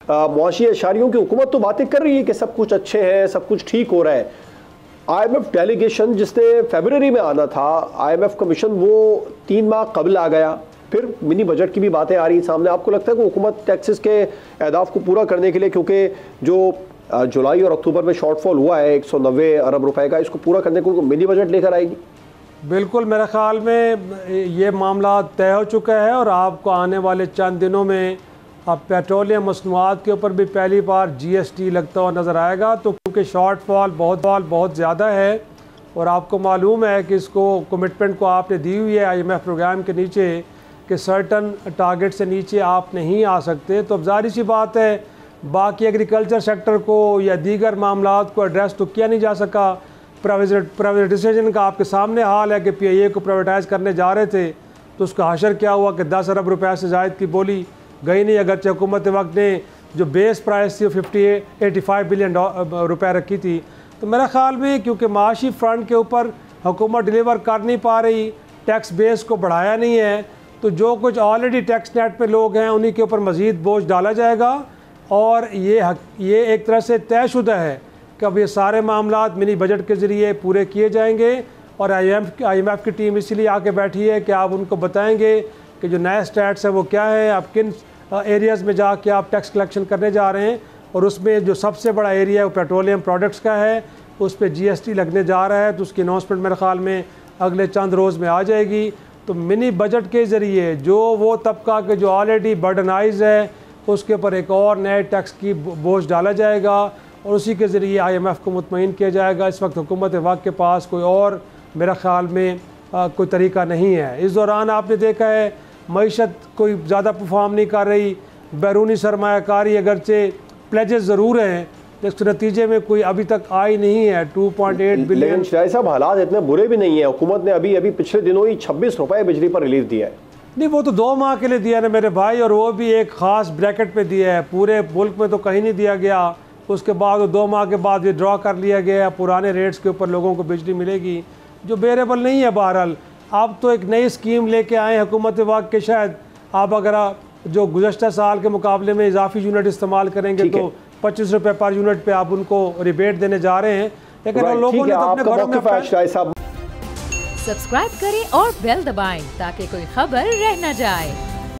मुआशी अशारियों की हुकूमत तो बातें कर रही है कि सब कुछ अच्छे है, सब कुछ ठीक हो रहा है। IMF डेलीगेशन जिसने फरवरी में आना था, IMF कमीशन वो 3 माह कबल आ गया। फिर मिनी बजट की भी बातें आ रही सामने। आपको लगता है कि हुकूमत टैक्सेस के अहदाफ को पूरा करने के लिए, क्योंकि जो जुलाई और अक्टूबर में शॉर्टफॉल हुआ है 190 अरब रुपए का, इसको पूरा करने को मिनी बजट लेकर आएगी? बिल्कुल, मेरे ख्याल में ये मामला तय हो चुका है और आपको आने वाले चंद दिनों में अब पेट्रोलियम मसनूआत के ऊपर भी पहली बार GST लगता हुआ नज़र आएगा। तो क्योंकि शॉर्टफॉल बहुत ज़्यादा है और आपको मालूम है कि इसको कमिटमेंट को आपने दी हुई है IMF प्रोग्राम के नीचे कि सर्टन टारगेट से नीचे आप नहीं आ सकते, तो अब जाहिर सी बात है बाकी एग्रीकल्चर सेक्टर को या दीगर मामलात को एड्रेस तो किया नहीं जा सका। प्राइवेटाइजेशन का आपके सामने हाल है कि PIA को प्राइवेटाइज करने जा रहे थे तो उसका हशर क्या हुआ कि 10 अरब रुपए से ज़ायद की बोली गई नहीं, अगरचे हुकूमत वक्त ने जो बेस प्राइस थी 85 बिलियन रुपए रखी थी। तो मेरा ख्याल में क्योंकि माशी फ्रंट के ऊपर हुकूमत डिलीवर कर नहीं पा रही, टैक्स बेस को बढ़ाया नहीं है, तो जो कुछ ऑलरेडी टैक्स नेट पे लोग हैं उन्हीं के ऊपर मज़ीद बोझ डाला जाएगा। और ये एक तरह से तयशुदा है कि अब ये सारे मामलात मिनी बजट के ज़रिए पूरे किए जाएंगे और IMF की टीम इसीलिए आके बैठी है कि आप उनको बताएंगे कि जो नए स्टैट्स है वो क्या है, आप किन एरियाज़ में जाके आप टैक्स कलेक्शन करने जा रहे हैं। और उसमें जो सबसे बड़ा एरिया है वो पेट्रोलियम प्रोडक्ट्स का है, उस पर GST लगने जा रहा है, तो उसकी अनाउंसमेंट मेरे ख्याल में अगले चंद रोज़ में आ जाएगी। तो मिनी बजट के ज़रिए जो वो तबका के जो ऑलरेडी बर्डनाइज है उसके ऊपर एक और नए टैक्स की बोझ डाला जाएगा और उसी के ज़रिए IMF को मुतमईन किया जाएगा। इस वक्त हुकूमत वक्त के पास कोई और मेरा ख्याल में कोई तरीका नहीं है। इस दौरान आपने देखा है मईशत कोई ज़्यादा परफॉर्म नहीं कर रही, बैरूनी सरमायाकारी अगरचे प्लेजेस ज़रूर हैं, लेकिन नतीजे में कोई अभी तक आई नहीं है। 2.8 बिलियन। लेकिन शायद साहब हालात इतने बुरे भी नहीं है। हुकूमत ने अभी पिछले दिनों ही 26 रुपए बिजली पर रिलीफ दिया है। नहीं, वो तो 2 माह के लिए दिया ना मेरे भाई, और वो भी एक ख़ास ब्रैकेट पे दिया है, पूरे मुल्क में तो कहीं नहीं दिया गया। उसके बाद 2 माह के बाद विड्रॉ कर लिया गया, पुराने रेट्स के ऊपर लोगों को बिजली मिलेगी जो बेरेबल नहीं है। बहरहाल अब तो एक नई स्कीम लेके आए हुकूमत वक्त के, शायद आप अगर जो गुज़श्ता साल के मुकाबले में इजाफी यूनिट इस्तेमाल करेंगे तो 25 रुपये पर यूनिट पे आप उनको रिबेट देने जा रहे हैं। लेकिन लोगों ने तो अपने घरों में सब्सक्राइब करें और बेल दबाएं ताकि कोई खबर रह न जाए।